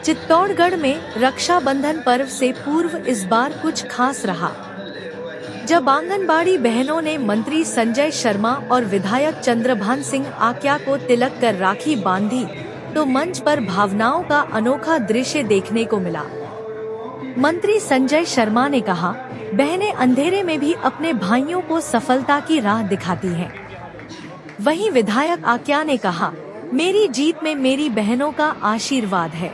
चित्तौड़गढ़ में रक्षाबंधन पर्व से पूर्व इस बार कुछ खास रहा। जब आंगनबाड़ी बहनों ने मंत्री संजय शर्मा और विधायक चंद्रभान सिंह आक्या को तिलक कर राखी बांधी, तो मंच पर भावनाओं का अनोखा दृश्य देखने को मिला। मंत्री संजय शर्मा ने कहा, बहनें अंधेरे में भी अपने भाइयों को सफलता की राह दिखाती हैं। वहीं विधायक आक्या ने कहा, मेरी जीत में मेरी बहनों का आशीर्वाद है।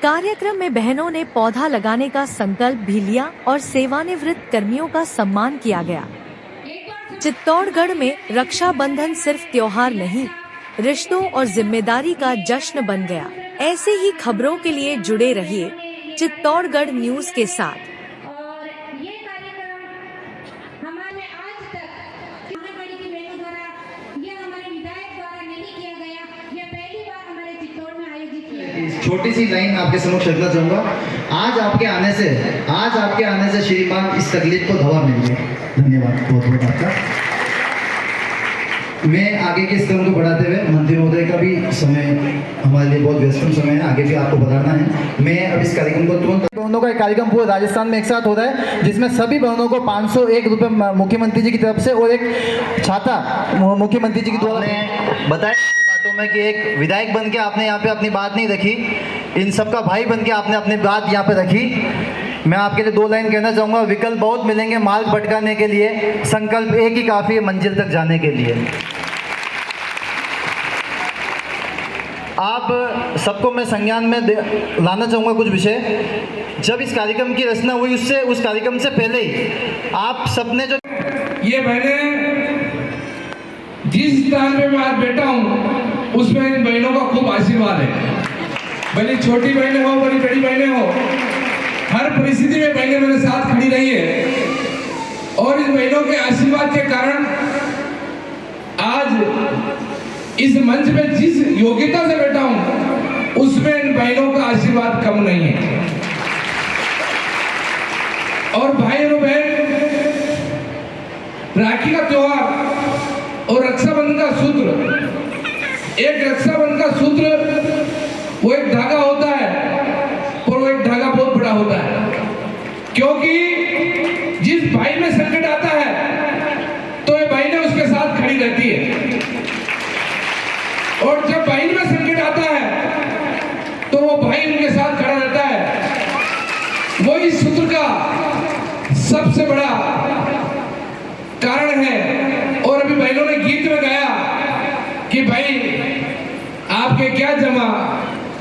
कार्यक्रम में बहनों ने पौधा लगाने का संकल्प भी लिया और सेवानिवृत्त कर्मियों का सम्मान किया गया। चित्तौड़गढ़ में रक्षाबंधन सिर्फ त्योहार नहीं, रिश्तों और जिम्मेदारी का जश्न बन गया। ऐसे ही खबरों के लिए जुड़े रहिए चित्तौड़गढ़ न्यूज के साथ। छोटी सी लाइन आपके समक्ष रखना चाहूँगा। आज आपके आने से श्रीमान इस तकलीफ को दवा मिल गई। धन्यवाद बहुत बहुत आपका। मैं आगे के इस क्रम को बढ़ाते हुए मंत्री महोदय का भी समय हमारे लिए बहुत व्यस्तम समय है, आगे भी आपको बताना है। मैं अब इस कार्यक्रम को तुरंत बहनों का एक कार्यक्रम पूरे राजस्थान में एक साथ हो रहा है, जिसमें सभी बहनों को 501 रुपये मुख्यमंत्री जी की तरफ से और एक छाता मुख्यमंत्री जी की द्वारा बताया बातों में कि एक विधायक बन के आपने यहाँ पे अपनी बात नहीं रखी, इन सबका भाई बन के आपने अपनी बात यहाँ पे रखी। मैं आपके लिए 2 लाइन कहना चाहूँगा। विकल्प बहुत मिलेंगे मार्ग भटकाने के लिए, संकल्प एक ही काफ़ी है मंजिल तक जाने के लिए। आप सबको मैं संज्ञान में लाना चाहूँगा कुछ विषय। जब इस कार्यक्रम की रचना हुई उस कार्यक्रम से पहले ही आप सबने जो ये मैंने जिस स्थान पे मैं आज बैठा हूँ उसमें इन बहनों का खूब आशीर्वाद है। भले छोटी बहनें हो बड़ी बड़ी बहनें हो, हर परिस्थिति में बहनें मेरे साथ खड़ी रही है और इन बहनों के आशीर्वाद के कारण आज इस मंच पे जिस योग्यता से बैठा हूं उसमें इन बहनों का आशीर्वाद कम नहीं है। और भाई और बहन, राखी का त्योहार और रक्षाबंधन का सूत्र, एक रक्षाबंधन का सूत्र वो एक धागा होता है और वो एक धागा बहुत बड़ा होता है, क्योंकि जिस भाई में संकट आता है तो ये बहनें उसके साथ खड़ी रहती है, और जब बहन में संकट आता है तो वो भाई उनके साथ खड़ा रहता है। वो इस सूत्र का सबसे बड़ा कारण है। और अभी बहनों ने गीत में गाया कि भाई आपके क्या जमा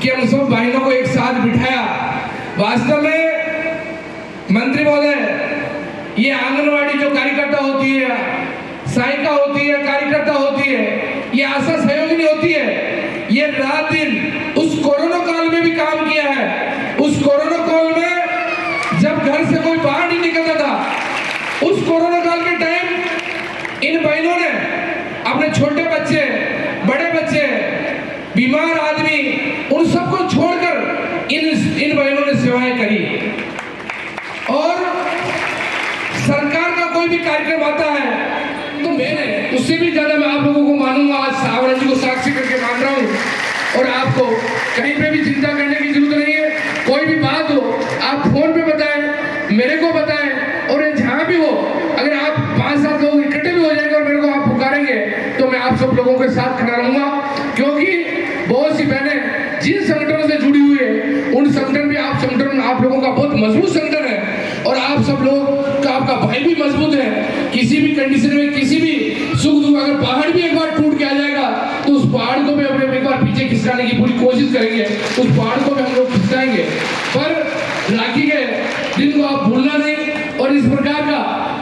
कि हम सब बहनों को एक साथ बिठाया। वास्तव में मंत्री महोदय, ये आंगनवाड़ी जो कार्यकर्ता होती है, सहायिका होती है, कार्यकर्ता होती है, ये आशा सहयोगिनी होती है, ये रात दिन उस कोरोना काल में भी काम किया है। उस कोरोना काल में जब घर से कोई बाहर नहीं निकलता था, उस कोरोना काल के टाइम इन बहनों ने अपने छोटे बच्चे, बड़े बच्चे, बीमार आदमी, उन सबको छोड़कर इन बहनों ने सेवाएं करी। और सरकार का कोई भी कार्यक्रम आता है तो मैंने उससे भी ज्यादा मैं आप लोगों को मानूंगा। आज सावरा जी को साक्षी करके मान रहा हूं और आपको कहीं पे भी चिंता करने की जरूरत नहीं है। कोई भी बात हो आप फोन पे बताएं, मेरे को बताएं, और जहां भी हो, अगर आप 5-7 लोग इकट्ठे भी हो जाएंगे और मेरे को आप पुकारेंगे तो मैं आप सब लोगों के साथ खड़ा रहूंगा। क्योंकि बहुत सी बहनें जिन संगठनों से जुड़ी हुई है, उन संगठन भी आप लोगों का बहुत मजबूत संगठन है, और आप सब लोग का आपका भाई भी मजबूत है। किसी भी कंडीशन में, किसी भी सुख दुख, अगर पहाड़ भी एक बार टूट के आ जाएगा तो उस पहाड़ को भी अपने एक बार पीछे खिसकाने की पूरी कोशिश करेंगे, उस पहाड़ को भी हम लोग खिसकाएंगे। पर राखी के दिन को आप भूलना नहीं। और इस प्रकार का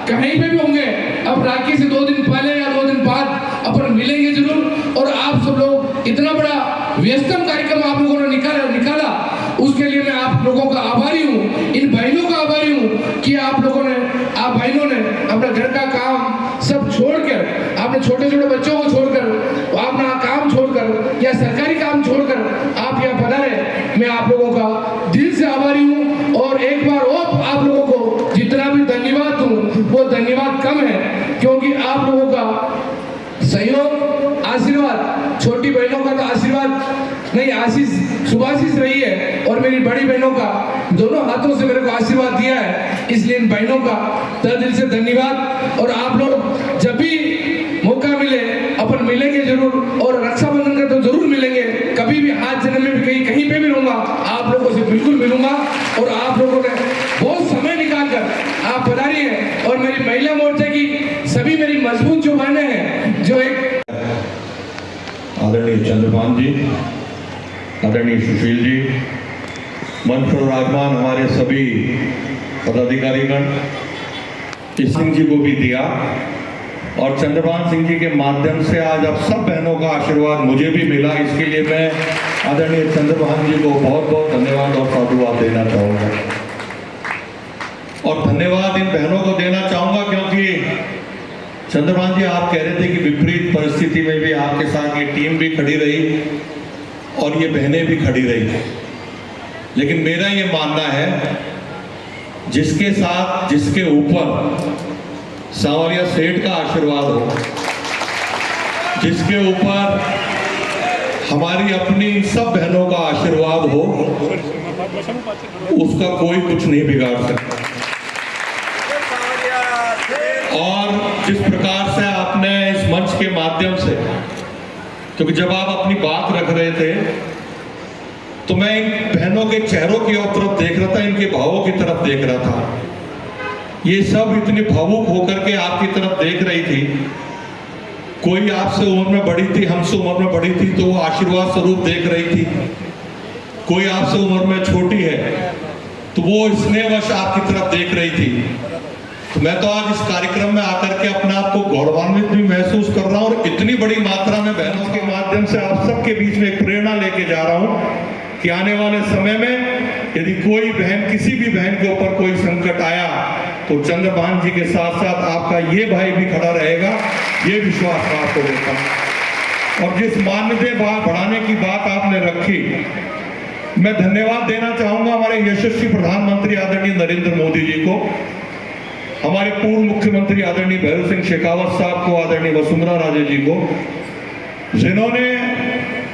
कहीं पे भी होंगे, अब राखी से 2 दिन पहले या 2 दिन बाद अपन मिलेंगे जरूर। और आप सब लोग इतना बड़ा व्यस्तम कार्यक्रम आप लोगों ने निकाला, उसके लिए मैं आप लोगों का आभारी हूँ, इन बहनों का आभारी हूँ कि आप बहनों ने अपना घर का काम सब छोड़कर, अपने छोटे छोटे बच्चों को छोड़कर, अपना काम छोड़कर या सरकारी काम छोड़कर आप यहाँ पधारे। मैं आप लोगों का दिल से आभारी हूँ। और एक बार और आप लोगों को जितना भी धन्यवाद दूं वो धन्यवाद कम है, क्योंकि आप लोगों का सहयोग, आशीर्वाद, छोटी बहनों का तो आशीर्वाद नहीं, आशीष सुभाशीष रही है। मेरी बड़ी बहनों का दोनों हाथों से मेरे को आशीर्वाद दिया है, इसलिए इन बहनों का तहे दिल से धन्यवाद। और आप लोग जब भी मौका मिले अपन मिलेंगे जरूर, और रक्षाबंधन का तो जरूर मिलेंगे। कभी भी हाथ जन्म में भी कहीं पे भी रहूंगा, आप लोगों से बिल्कुल मिलूंगा। और आप लोगों ने बहुत समय निकाल कर आप पधारी हैं, और मेरी महिला मोर्चे की सभी मेरी मजबूत जो बहनें हैं, जो एक आदरणीय चंद्रभान जी, आदरणीय सुशील जी, मंच पर विराजमान हमारे सभी पदाधिकारीगण, सिंह जी को भी दिया, और चंद्रभान सिंह जी के माध्यम से आज अब सब बहनों का आशीर्वाद मुझे भी मिला। इसके लिए मैं आदरणीय चंद्रभान जी को बहुत बहुत धन्यवाद और साधुवाद देना चाहूँगा। और धन्यवाद इन बहनों को देना चाहूँगा क्योंकि चंद्रभान जी, आप कह रहे थे कि विपरीत परिस्थिति में भी आपके साथ ये टीम भी खड़ी रही और ये बहनें भी खड़ी रही। लेकिन मेरा ये मानना है, जिसके साथ जिसके ऊपर सांवरिया सेठ का आशीर्वाद हो, जिसके ऊपर हमारी अपनी सब बहनों का आशीर्वाद हो, उसका कोई कुछ नहीं बिगाड़ सकता। और जिस प्रकार से आपने इस मंच के माध्यम से, क्योंकि जब आप अपनी बात रख रहे थे तो मैं इन बहनों के चेहरों की तरफ देख रहा था, इनके भावों की तरफ देख रहा था। ये सब इतनी भावुक होकर के आपकी तरफ देख रही थी। कोई आपसे उम्र में बड़ी थी, हमसे उम्र में बड़ी थी, तो वो आशीर्वाद स्वरूप देख रही थी। कोई आपसे उम्र में छोटी है तो वो स्नेहवश आपकी तरफ देख रही थी। तो मैं तो आज इस कार्यक्रम में आकर के अपने आप को गौरवान्वित भी महसूस कर रहा हूँ, और इतनी बड़ी मात्रा में बहनों के माध्यम से आप सबके बीच में एक प्रेरणा लेके जा रहा हूँ कि आने वाले समय में यदि कोई बहन, किसी भी बहन के ऊपर कोई संकट आया तो चंद्रभान जी के साथ साथ आपका ये भाई भी खड़ा रहेगा। ये विश्वास मैं आपको देता हूँ। और जिस मानदेय बढ़ाने की बात आपने रखी, मैं धन्यवाद देना चाहूंगा हमारे यशस्वी प्रधानमंत्री आदरणीय नरेंद्र मोदी जी को, हमारे पूर्व मुख्यमंत्री आदरणीय भैरव सिंह शेखावत साहब को, आदरणीय वसुंधरा राजे जी को, जिन्होंने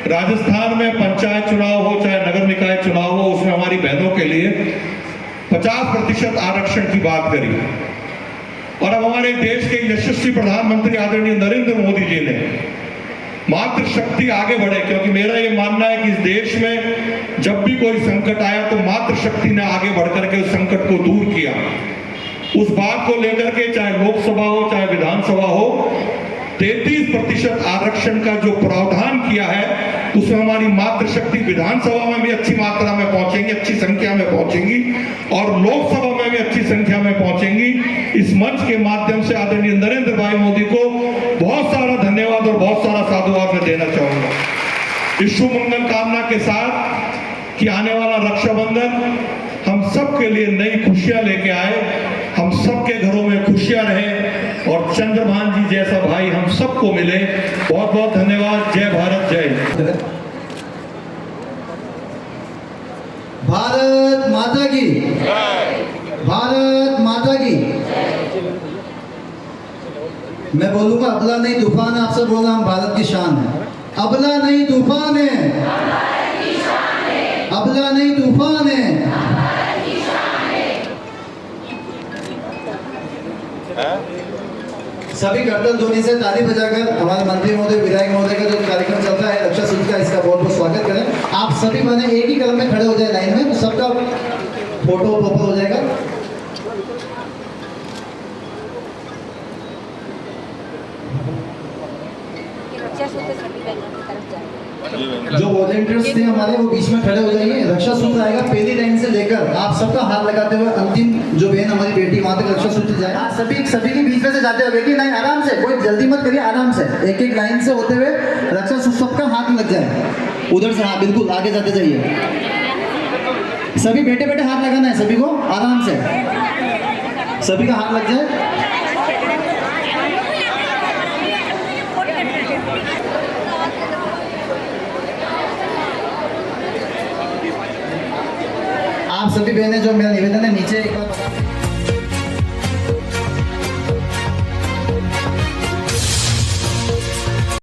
राजस्थान में पंचायत चुनाव हो चाहे नगर निकाय चुनाव हो, उसमें हमारी बहनों के लिए 50% आरक्षण की बात करी। और अब हमारे देश के यशस्वी प्रधानमंत्री आदरणीय नरेंद्र मोदी जी ने मातृशक्ति आगे बढ़े, क्योंकि मेरा ये मानना है कि इस देश में जब भी कोई संकट आया तो मातृशक्ति ने आगे बढ़कर के उस संकट को दूर किया। उस बात को लेकर के चाहे लोकसभा हो चाहे विधानसभा हो, 33% आरक्षण का जो प्रावधान किया है, उसमें हमारी मातृशक्ति विधानसभा में भी अच्छी मात्रा में पहुंचेंगी, अच्छी संख्या में पहुंचेंगी, और लोकसभा में भी अच्छी संख्या में पहुंचेंगी। इस मंच के माध्यम से आदरणीय नरेंद्र भाई मोदी को बहुत सारा धन्यवाद और बहुत सारा साधुवाद मैं देना चाहूंगा। इस शुभ मंगल कामना के साथ कि आने वाला रक्षाबंधन हम सब के लिए नई खुशियां लेके आए, हम सबके घरों में खुशियां रहे, और चंद्रभान जी जैसा भाई हम सबको मिले। बहुत बहुत धन्यवाद। जय भारत, जय भारत माता की, भारत माता की। मैं बोलूंगा अबला नहीं तूफान है, आपसे बोलना हम भारत की शान है। अबला नहीं तूफान है, अबला नहीं तूफान है। सभी करतल ध्वनि से ताली बजाकर हमारे मंत्री महोदय, विधायक महोदय का जो कार्यक्रम चल रहा है रक्षा सूत्र का, इसका बहुत बहुत स्वागत करें। आप सभी बने एक ही कदम में खड़े हो जाए लाइन में, तो सबका फोटो प्रॉपर हो जाएगा। जो वॉलंटियर्स थे हमारे वो बीच में खड़े हो जाइए। रक्षा सूत्र आएगा, पहली लाइन से लेकर आप सबका हाथ लगाते हुए अंतिम जो बहन हमारी बेटी वहां तक रक्षा सूत्र जाए। आप सभी के बीच में से जाते हुए कि नहीं, आराम से, कोई जल्दी मत करिए, आराम से एक एक लाइन से होते हुए रक्षा सूत्र सबका हाथ लग जाए। उधर से हाँ बिल्कुल आगे जाते जाइए। सभी बैठे बैठे हाथ लगाना है सभी को, आराम से सभी का हाथ लग जाए। आप सभी बहनें, जो मेरा निवेदन है नीचे एक बार